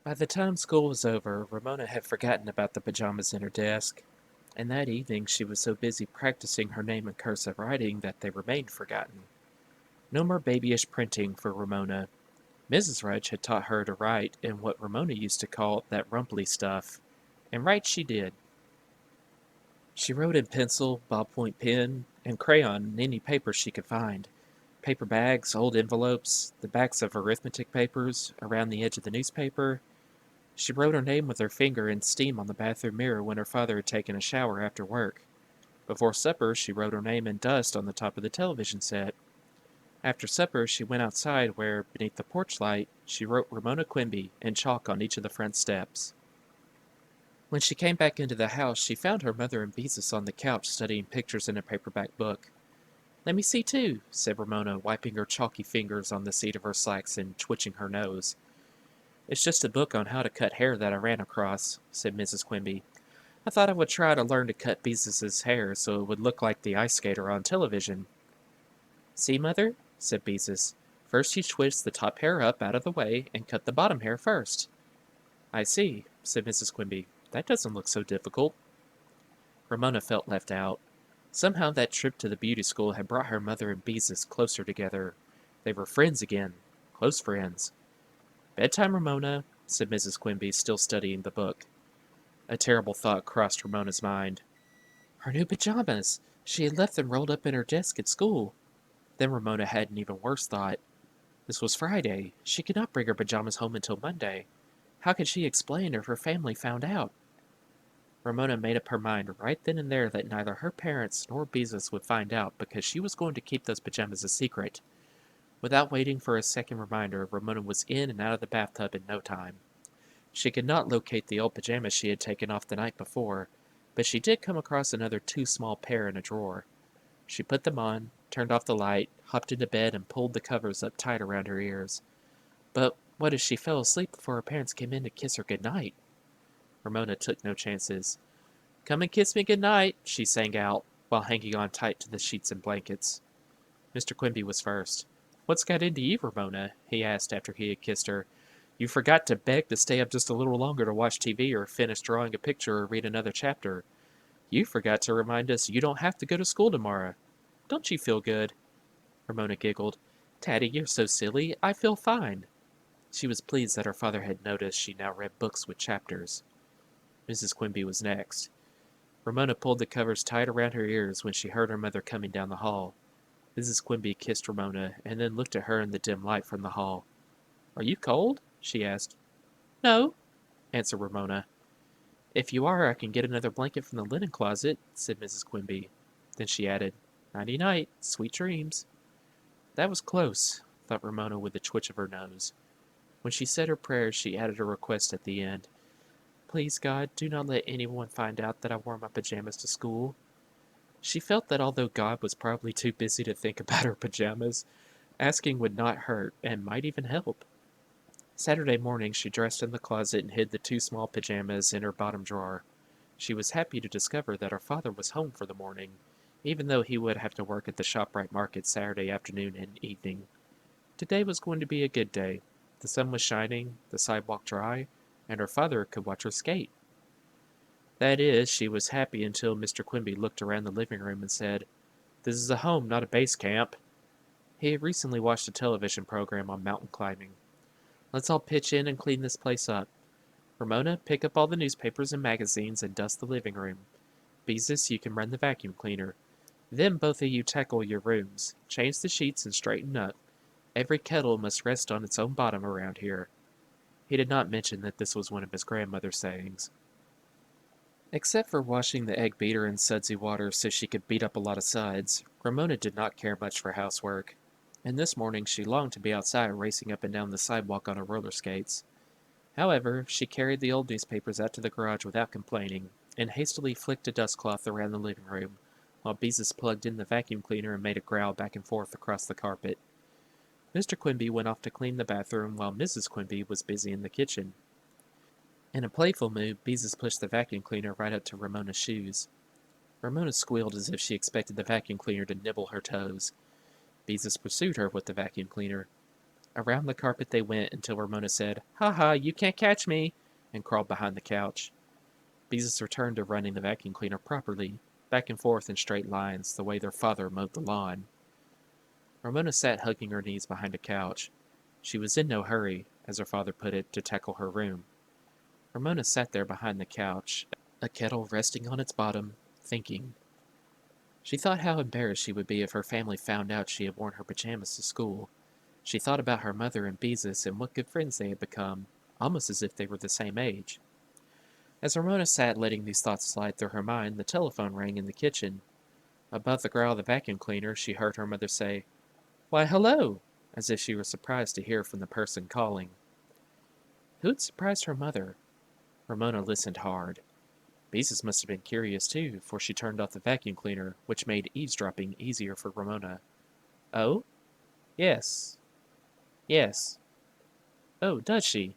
By the time school was over, Ramona had forgotten about the pajamas in her desk, and that evening she was so busy practicing her name in cursive writing that they remained forgotten. No more babyish printing for Ramona. Mrs. Rudge had taught her to write in what Ramona used to call that rumply stuff, and write she did. She wrote in pencil, ballpoint pen, and crayon in any paper she could find. Paper bags, old envelopes, the backs of arithmetic papers, around the edge of the newspaper. She wrote her name with her finger in steam on the bathroom mirror when her father had taken a shower after work. Before supper, she wrote her name in dust on the top of the television set. After supper, she went outside where, beneath the porch light, she wrote Ramona Quimby in chalk on each of the front steps. When she came back into the house, she found her mother and Beezus on the couch studying pictures in a paperback book. Let me see too, said Ramona, wiping her chalky fingers on the seat of her slacks and twitching her nose. It's just a book on how to cut hair that I ran across, said Mrs. Quimby. I thought I would try to learn to cut Beezus's hair so it would look like the ice skater on television. See, Mother, said Beezus. First you twist the top hair up out of the way and cut the bottom hair first. I see, said Mrs. Quimby. That doesn't look so difficult. Ramona felt left out. Somehow that trip to the beauty school had brought her mother and Beezus closer together. They were friends again, close friends. Bedtime, Ramona, said Mrs. Quimby, still studying the book. A terrible thought crossed Ramona's mind. Her new pajamas! She had left them rolled up in her desk at school. Then Ramona had an even worse thought. This was Friday. She could not bring her pajamas home until Monday. How could she explain if her family found out? Ramona made up her mind right then and there that neither her parents nor Beezus would find out because she was going to keep those pajamas a secret. Without waiting for a second reminder, Ramona was in and out of the bathtub in no time. She could not locate the old pajamas she had taken off the night before, but she did come across another too small pair in a drawer. She put them on, turned off the light, hopped into bed, and pulled the covers up tight around her ears. But what if she fell asleep before her parents came in to kiss her good night? Ramona took no chances. Come and kiss me good night, she sang out, while hanging on tight to the sheets and blankets. Mr. Quimby was first. What's got into you, Ramona? He asked after he had kissed her. You forgot to beg to stay up just a little longer to watch TV or finish drawing a picture or read another chapter. You forgot to remind us you don't have to go to school tomorrow. Don't you feel good? Ramona giggled. Daddy, you're so silly. I feel fine. She was pleased that her father had noticed she now read books with chapters. Mrs. Quimby was next. Ramona pulled the covers tight around her ears when she heard her mother coming down the hall. Mrs. Quimby kissed Ramona and then looked at her in the dim light from the hall. Are you cold? She asked. No, answered Ramona. If you are, I can get another blanket from the linen closet, said Mrs. Quimby. Then she added, Nighty night, sweet dreams. That was close, thought Ramona with a twitch of her nose. When she said her prayers, she added a request at the end. Please, God, do not let anyone find out that I wore my pajamas to school. She felt that although God was probably too busy to think about her pajamas, asking would not hurt and might even help. Saturday morning she dressed in the closet and hid the two small pajamas in her bottom drawer. She was happy to discover that her father was home for the morning, even though he would have to work at the ShopRite market Saturday afternoon and evening. Today was going to be a good day. The sun was shining, the sidewalk dry, and her father could watch her skate. That is, she was happy until Mr. Quimby looked around the living room and said, This is a home, not a base camp. He had recently watched a television program on mountain climbing. Let's all pitch in and clean this place up. Ramona, pick up all the newspapers and magazines and dust the living room. Beezus, you can run the vacuum cleaner. Then both of you tackle your rooms. Change the sheets and straighten up. Every kettle must rest on its own bottom around here. He did not mention that this was one of his grandmother's sayings. Except for washing the egg beater in sudsy water so she could beat up a lot of suds, Ramona did not care much for housework. And this morning she longed to be outside racing up and down the sidewalk on her roller skates. However, she carried the old newspapers out to the garage without complaining, and hastily flicked a dust cloth around the living room, while Beezus plugged in the vacuum cleaner and made a growl back and forth across the carpet. Mr. Quimby went off to clean the bathroom while Mrs. Quimby was busy in the kitchen. In a playful mood, Beezus pushed the vacuum cleaner right up to Ramona's shoes. Ramona squealed as if she expected the vacuum cleaner to nibble her toes. Beezus pursued her with the vacuum cleaner. Around the carpet they went until Ramona said, "Ha ha, you can't catch me," and crawled behind the couch. Beezus returned to running the vacuum cleaner properly, back and forth in straight lines, the way their father mowed the lawn. Ramona sat hugging her knees behind a couch. She was in no hurry, as her father put it, to tackle her room. Ramona sat there behind the couch, a kettle resting on its bottom, thinking. She thought how embarrassed she would be if her family found out she had worn her pajamas to school. She thought about her mother and Beezus and what good friends they had become, almost as if they were the same age. As Ramona sat letting these thoughts slide through her mind, the telephone rang in the kitchen. Above the growl of the vacuum cleaner, she heard her mother say, "Why, hello," as if she were surprised to hear from the person calling. Who had surprised her mother? Ramona listened hard. Beezus must have been curious too, for she turned off the vacuum cleaner, which made eavesdropping easier for Ramona. "Oh? Yes. Yes. Oh, does she?"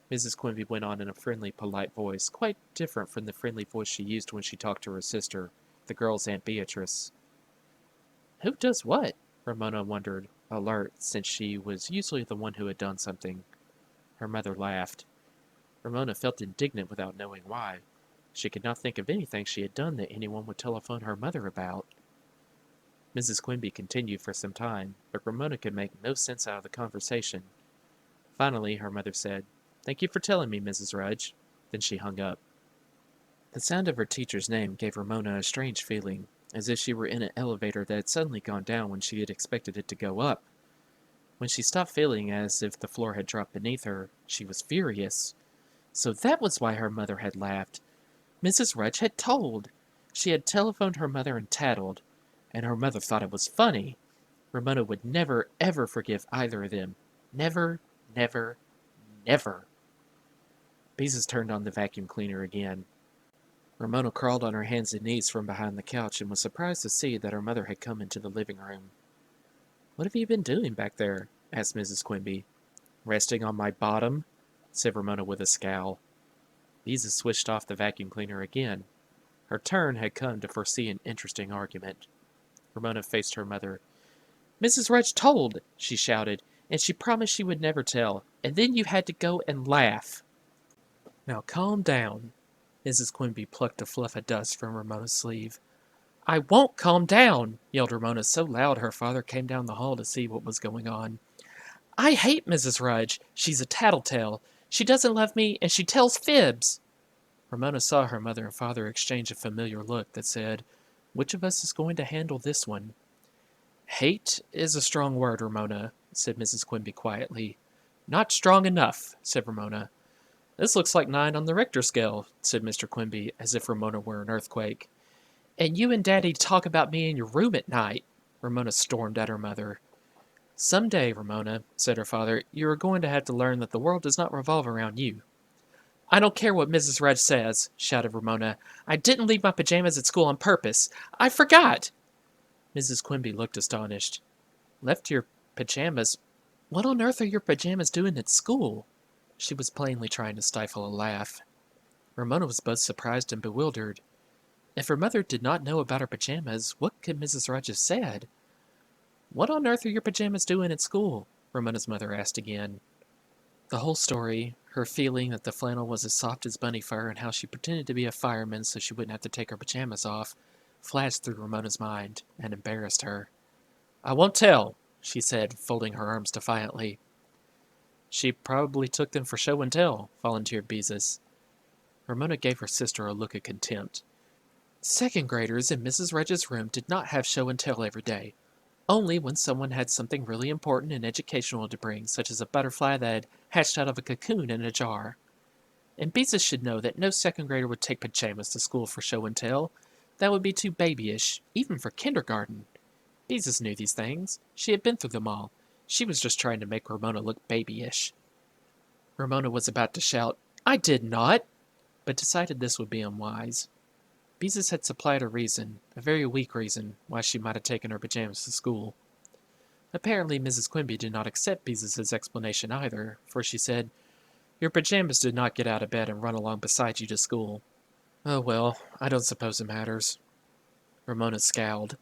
Mrs. Quimby went on in a friendly, polite voice, quite different from the friendly voice she used when she talked to her sister, the girl's Aunt Beatrice. Who does what? Ramona wondered, alert, since she was usually the one who had done something. Her mother laughed. Ramona felt indignant without knowing why. She could not think of anything she had done that anyone would telephone her mother about. Mrs. Quimby continued for some time, but Ramona could make no sense out of the conversation. Finally, her mother said, "Thank you for telling me, Mrs. Rudge." Then she hung up. The sound of her teacher's name gave Ramona a strange feeling, as if she were in an elevator that had suddenly gone down when she had expected it to go up. When she stopped feeling as if the floor had dropped beneath her, she was furious. So that was why her mother had laughed. Mrs. Rudge had told. She had telephoned her mother and tattled, and her mother thought it was funny. Ramona would never, ever forgive either of them. Never, never, never. Beezus turned on the vacuum cleaner again. Ramona crawled on her hands and knees from behind the couch and was surprised to see that her mother had come into the living room. "What have you been doing back there?" asked Mrs. Quimby. "Resting on my bottom," said Ramona with a scowl. Beezus switched off the vacuum cleaner again. Her turn had come to foresee an interesting argument. Ramona faced her mother. "Mrs. Rudge told," she shouted, "and she promised she would never tell. And then you had to go and laugh." "Now calm down." Mrs. Quimby plucked a fluff of dust from Ramona's sleeve. "I won't calm down," yelled Ramona so loud her father came down the hall to see what was going on. "I hate Mrs. Rudge. She's a tattletale. She doesn't love me, and she tells fibs." Ramona saw her mother and father exchange a familiar look that said, "Which of us is going to handle this one?" "Hate is a strong word, Ramona," said Mrs. Quimby quietly. "Not strong enough," said Ramona. "This looks like 9 on the Richter scale," said Mr. Quimby, as if Ramona were an earthquake. "And you and Daddy talk about me in your room at night," Ramona stormed at her mother. "Some day, Ramona," said her father, "you are going to have to learn that the world does not revolve around you." "I don't care what Mrs. Rudge says," shouted Ramona. "I didn't leave my pajamas at school on purpose. I forgot." Mrs. Quimby looked astonished. "Left your pajamas? What on earth are your pajamas doing at school?" She was plainly trying to stifle a laugh. Ramona was both surprised and bewildered. If her mother did not know about her pajamas, what could Mrs. Rudge have said? "What on earth are your pajamas doing at school?" Ramona's mother asked again. The whole story, her feeling that the flannel was as soft as bunny fur and how she pretended to be a fireman so she wouldn't have to take her pajamas off, flashed through Ramona's mind and embarrassed her. "I won't tell," she said, folding her arms defiantly. "She probably took them for show and tell," volunteered Beezus. Ramona gave her sister a look of contempt. Second graders in Mrs. Rudge's room did not have show and tell every day. Only when someone had something really important and educational to bring, such as a butterfly that had hatched out of a cocoon in a jar. And Beezus should know that no second grader would take pajamas to school for show and tell. That would be too babyish, even for kindergarten. Beezus knew these things. She had been through them all. She was just trying to make Ramona look babyish. Ramona was about to shout, "I did not!" but decided this would be unwise. Beezus had supplied a reason, a very weak reason, why she might have taken her pajamas to school. Apparently Mrs. Quimby did not accept Beezus's explanation either, for she said, "Your pajamas did not get out of bed and run along beside you to school." "Oh well, I don't suppose it matters." Ramona scowled.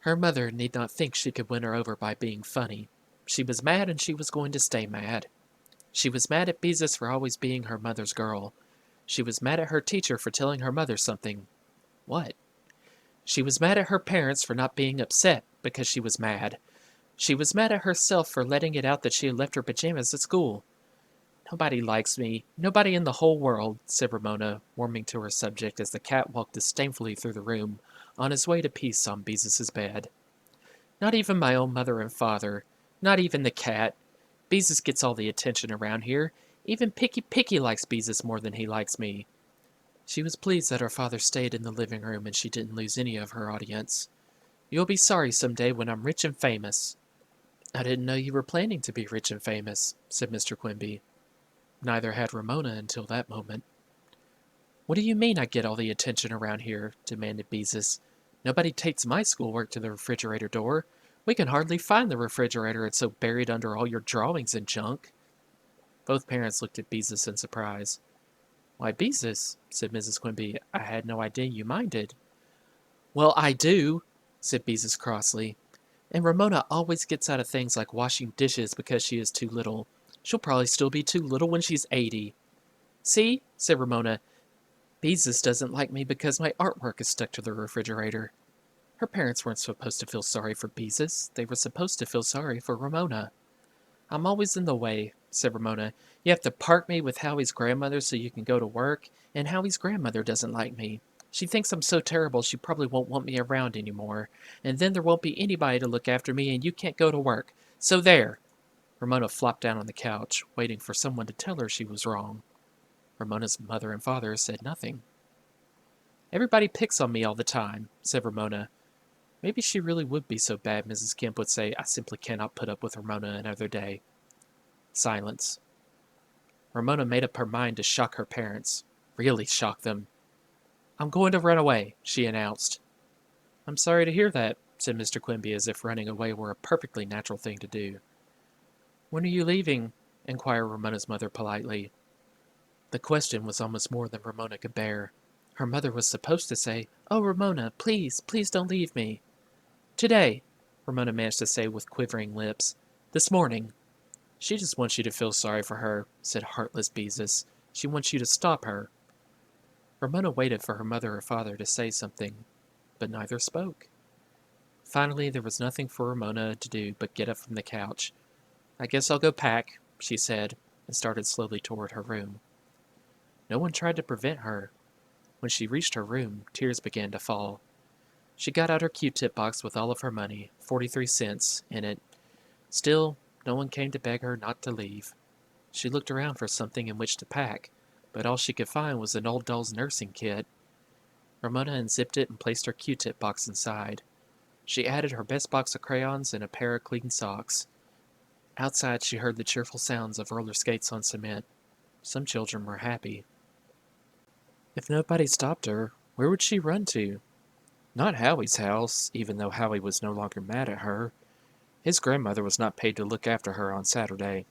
Her mother need not think she could win her over by being funny. She was mad and she was going to stay mad. She was mad at Beezus for always being her mother's girl. She was mad at her teacher for telling her mother something. What? She was mad at her parents for not being upset because she was mad. She was mad at herself for letting it out that she had left her pajamas at school. Nobody likes me. Nobody in the whole world, said Ramona, warming to her subject as the cat walked disdainfully through the room, on his way to peace on Beezus' bed. Not even my own mother and father. Not even the cat. Beezus gets all the attention around here. Even Picky likes Beezus more than he likes me. She was pleased that her father stayed in the living room and she didn't lose any of her audience. You'll be sorry someday when I'm rich and famous. I didn't know you were planning to be rich and famous, said Mr. Quimby. Neither had Ramona until that moment. What do you mean I get all the attention around here? Demanded Beezus. Nobody takes my schoolwork to the refrigerator door. We can hardly find the refrigerator, it's so buried under all your drawings and junk. Both parents looked at Beezus in surprise. Why, Beezus, said Mrs. Quimby, I had no idea you minded. Well, I do, said Beezus crossly. And Ramona always gets out of things like washing dishes because she is too little. She'll probably still be too little when she's 80. See, said Ramona, Beezus doesn't like me because my artwork is stuck to the refrigerator. Her parents weren't supposed to feel sorry for Beezus. They were supposed to feel sorry for Ramona. I'm always in the way, said Ramona. You have to park me with Howie's grandmother so you can go to work, and Howie's grandmother doesn't like me. She thinks I'm so terrible she probably won't want me around anymore, and then there won't be anybody to look after me and you can't go to work. So there! Ramona flopped down on the couch, waiting for someone to tell her she was wrong. Ramona's mother and father said nothing. Everybody picks on me all the time, said Ramona. Maybe she really would be so bad, Mrs. Kemp would say. I simply cannot put up with Ramona another day. Silence. Ramona made up her mind to shock her parents. Really shock them. I'm going to run away, she announced. I'm sorry to hear that, said Mr. Quimby, as if running away were a perfectly natural thing to do. When are you leaving? Inquired Ramona's mother politely. The question was almost more than Ramona could bear. Her mother was supposed to say, Oh, Ramona, please, please don't leave me. Today, Ramona managed to say with quivering lips. This morning. She just wants you to feel sorry for her, said heartless Beezus. She wants you to stop her. Ramona waited for her mother or father to say something, but neither spoke. Finally, there was nothing for Ramona to do but get up from the couch. I guess I'll go pack, she said, and started slowly toward her room. No one tried to prevent her. When she reached her room, tears began to fall. She got out her Q-tip box with all of her money, 43 cents, in it. Still, no one came to beg her not to leave. She looked around for something in which to pack, but all she could find was an old doll's nursing kit. Ramona unzipped it and placed her Q-tip box inside. She added her best box of crayons and a pair of clean socks. Outside, she heard the cheerful sounds of roller skates on cement. Some children were happy. If nobody stopped her, where would she run to? Not Howie's house, even though Howie was no longer mad at her. His grandmother was not paid to look after her on Saturday.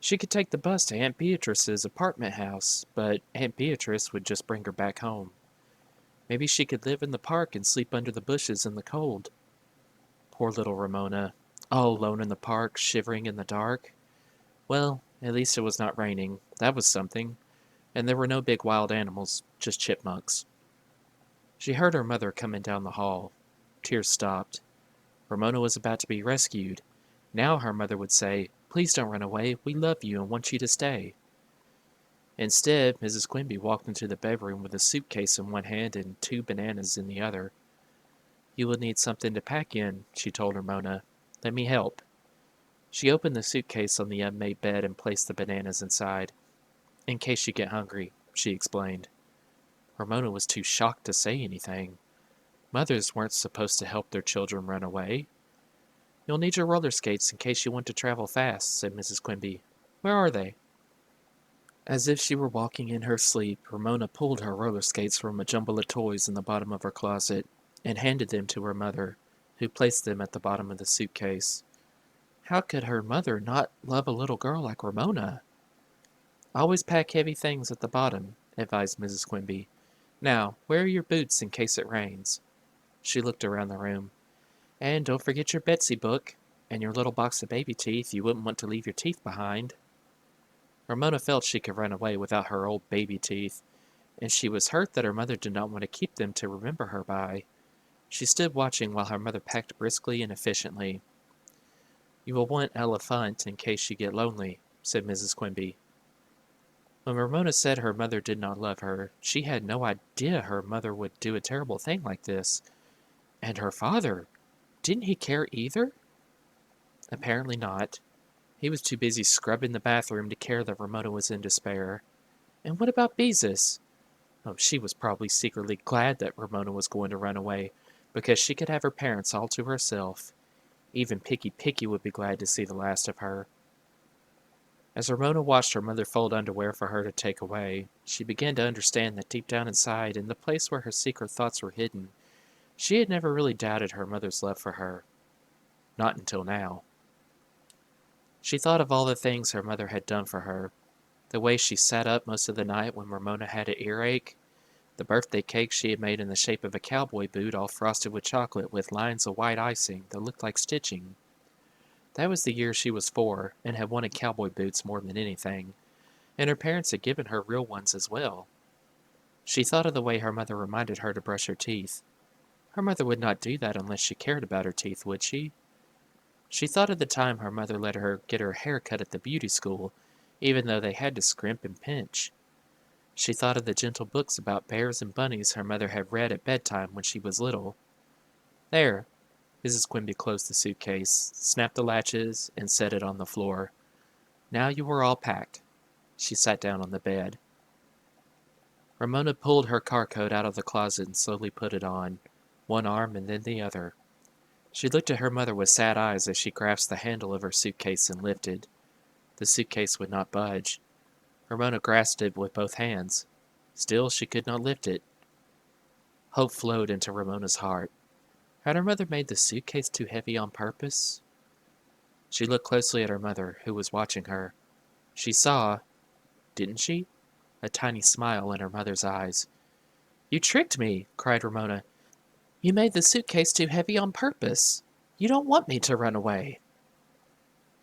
She could take the bus to Aunt Beatrice's apartment house, but Aunt Beatrice would just bring her back home. Maybe she could live in the park and sleep under the bushes in the cold. Poor little Ramona, all alone in the park, shivering in the dark. Well, at least it was not raining. That was something. And there were no big wild animals, just chipmunks. She heard her mother coming down the hall. Tears stopped. Ramona was about to be rescued. Now her mother would say, Please don't run away. We love you and want you to stay. Instead, Mrs. Quimby walked into the bedroom with a suitcase in one hand and 2 bananas in the other. You will need something to pack in, she told Ramona. Let me help. She opened the suitcase on the unmade bed and placed the bananas inside. In case you get hungry, she explained. Ramona was too shocked to say anything. Mothers weren't supposed to help their children run away. You'll need your roller skates in case you want to travel fast, said Mrs. Quimby. Where are they? As if she were walking in her sleep, Ramona pulled her roller skates from a jumble of toys in the bottom of her closet and handed them to her mother, who placed them at the bottom of the suitcase. How could her mother not love a little girl like Ramona? Always pack heavy things at the bottom, advised Mrs. Quimby. Now, wear your boots in case it rains. She looked around the room. And don't forget your Betsy book. And your little box of baby teeth, you wouldn't want to leave your teeth behind. Ramona felt she could run away without her old baby teeth, and she was hurt that her mother did not want to keep them to remember her by. She stood watching while her mother packed briskly and efficiently. You will want elephant in case you get lonely, said Mrs. Quimby. When Ramona said her mother did not love her, she had no idea her mother would do a terrible thing like this. And her father, didn't he care either? Apparently not. He was too busy scrubbing the bathroom to care that Ramona was in despair. And what about Beezus? Oh, she was probably secretly glad that Ramona was going to run away, because she could have her parents all to herself. Even Picky Picky would be glad to see the last of her. As Ramona watched her mother fold underwear for her to take away, she began to understand that deep down inside, in the place where her secret thoughts were hidden, she had never really doubted her mother's love for her. Not until now. She thought of all the things her mother had done for her. The way she sat up most of the night when Ramona had an earache, the birthday cake she had made in the shape of a cowboy boot all frosted with chocolate with lines of white icing that looked like stitching. That was the year she was 4 and had wanted cowboy boots more than anything, and her parents had given her real ones as well. She thought of the way her mother reminded her to brush her teeth. Her mother would not do that unless she cared about her teeth, would she? She thought of the time her mother let her get her hair cut at the beauty school, even though they had to scrimp and pinch. She thought of the gentle books about bears and bunnies her mother had read at bedtime when she was little. There. Mrs. Quimby closed the suitcase, snapped the latches, and set it on the floor. Now you are all packed. She sat down on the bed. Ramona pulled her car coat out of the closet and slowly put it on, one arm and then the other. She looked at her mother with sad eyes as she grasped the handle of her suitcase and lifted. The suitcase would not budge. Ramona grasped it with both hands. Still, she could not lift it. Hope flowed into Ramona's heart. Had her mother made the suitcase too heavy on purpose? She looked closely at her mother, who was watching her. She saw, didn't she? A tiny smile in her mother's eyes. You tricked me, cried Ramona. You made the suitcase too heavy on purpose. You don't want me to run away.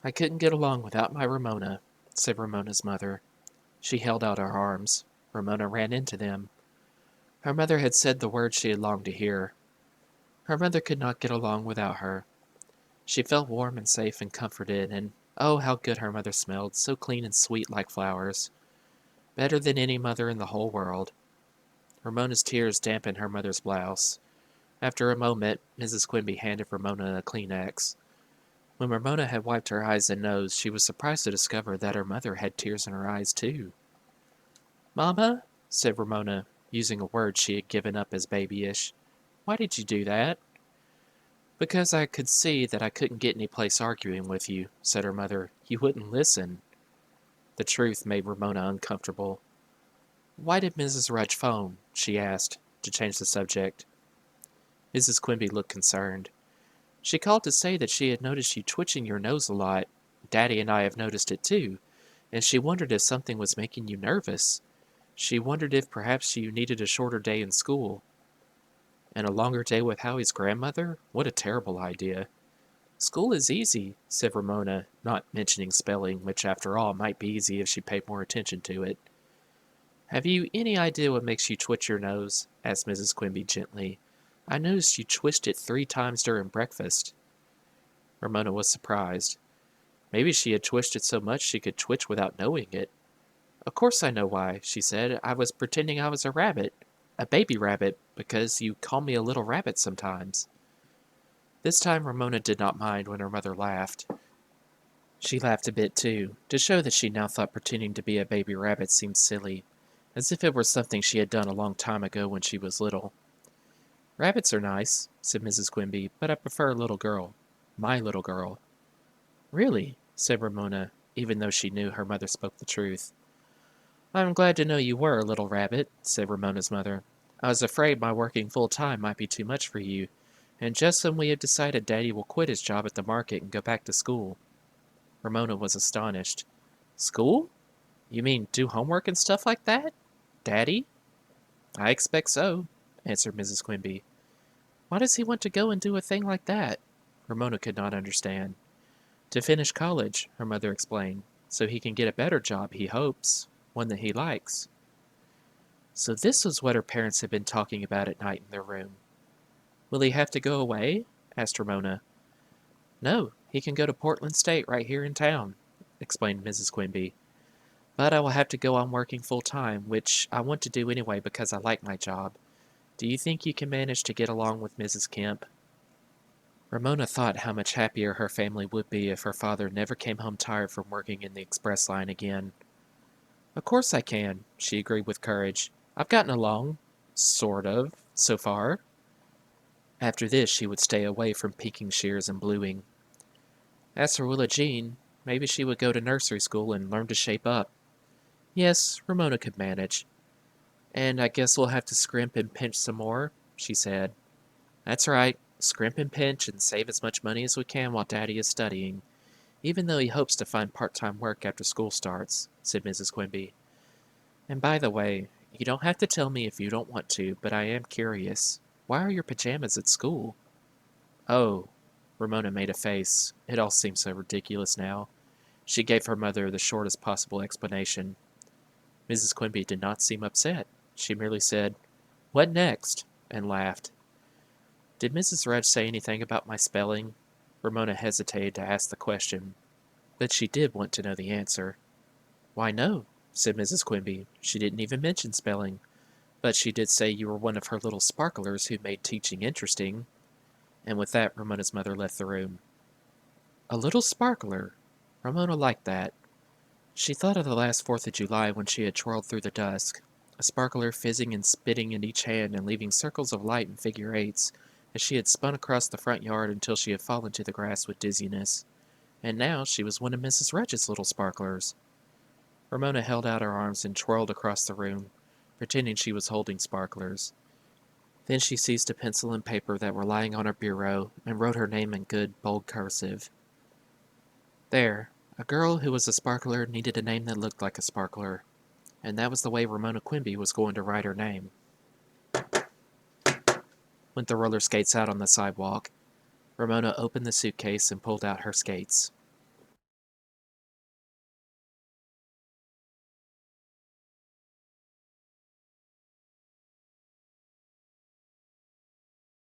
I couldn't get along without my Ramona, said Ramona's mother. She held out her arms. Ramona ran into them. Her mother had said the words she had longed to hear. Her mother could not get along without her. She felt warm and safe and comforted, and oh, how good her mother smelled, so clean and sweet like flowers. Better than any mother in the whole world. Ramona's tears dampened her mother's blouse. After a moment, Mrs. Quimby handed Ramona a Kleenex. When Ramona had wiped her eyes and nose, she was surprised to discover that her mother had tears in her eyes, too. Mama, said Ramona, using a word she had given up as babyish, why did you do that? Because I could see that I couldn't get any place arguing with you, said her mother. You wouldn't listen. The truth made Ramona uncomfortable. Why did Mrs. Rudge phone? She asked, to change the subject. Mrs. Quimby looked concerned. She called to say that she had noticed you twitching your nose a lot. Daddy and I have noticed it too, and she wondered if something was making you nervous. She wondered if perhaps you needed a shorter day in school. And a longer day with Howie's grandmother? What a terrible idea. School is easy, said Ramona, not mentioning spelling, which after all might be easy if she paid more attention to it. Have you any idea what makes you twitch your nose? Asked Mrs. Quimby gently. I noticed you twitched it 3 times during breakfast. Ramona was surprised. Maybe she had twitched it so much she could twitch without knowing it. Of course I know why, she said. I was pretending I was a rabbit. A baby rabbit, because you call me a little rabbit sometimes. This time Ramona did not mind when her mother laughed. She laughed a bit too, to show that she now thought pretending to be a baby rabbit seemed silly, as if it were something she had done a long time ago when she was little. Rabbits are nice, said Mrs. Quimby, but I prefer a little girl. My little girl. Really, said Ramona, even though she knew her mother spoke the truth. I'm glad to know you were a little rabbit, said Ramona's mother. I was afraid my working full-time might be too much for you, and just when we have decided Daddy will quit his job at the market and go back to school. Ramona was astonished. School? You mean do homework and stuff like that? Daddy? I expect so, answered Mrs. Quimby. Why does he want to go and do a thing like that? Ramona could not understand. To finish college, her mother explained, so he can get a better job, he hopes, one that he likes. So this was what her parents had been talking about at night in their room. Will he have to go away? Asked Ramona. No, he can go to Portland State right here in town, explained Mrs. Quimby. But I will have to go on working full time, which I want to do anyway because I like my job. Do you think you can manage to get along with Mrs. Kemp? Ramona thought how much happier her family would be if her father never came home tired from working in the express line again. Of course I can, she agreed with courage. I've gotten along, sort of, so far. After this, she would stay away from peking shears and bluing. As for Willa Jean, maybe she would go to nursery school and learn to shape up. Yes, Ramona could manage. And I guess we'll have to scrimp and pinch some more, she said. That's right, scrimp and pinch and save as much money as we can while Daddy is studying, even though he hopes to find part-time work after school starts, said Mrs. Quimby. And by the way, you don't have to tell me if you don't want to, but I am curious. Why are your pajamas at school? Oh, Ramona made a face. It all seemed so ridiculous now. She gave her mother the shortest possible explanation. Mrs. Quimby did not seem upset. She merely said, What next? And laughed. Did Mrs. Rudge say anything about my spelling? Ramona hesitated to ask the question, but she did want to know the answer. Why, no, said Mrs. Quimby. She didn't even mention spelling, but she did say you were one of her little sparklers who made teaching interesting. And with that, Ramona's mother left the room. A little sparkler. Ramona liked that. She thought of the last 4th of July when she had twirled through the dusk, a sparkler fizzing and spitting in each hand and leaving circles of light and figure eights, as she had spun across the front yard until she had fallen to the grass with dizziness. And now she was one of Mrs. Rudge's little sparklers. Ramona held out her arms and twirled across the room, pretending she was holding sparklers. Then she seized a pencil and paper that were lying on her bureau and wrote her name in good, bold cursive. There, a girl who was a sparkler needed a name that looked like a sparkler, and that was the way Ramona Quimby was going to write her name. Went the roller skates out on the sidewalk. Ramona opened the suitcase and pulled out her skates.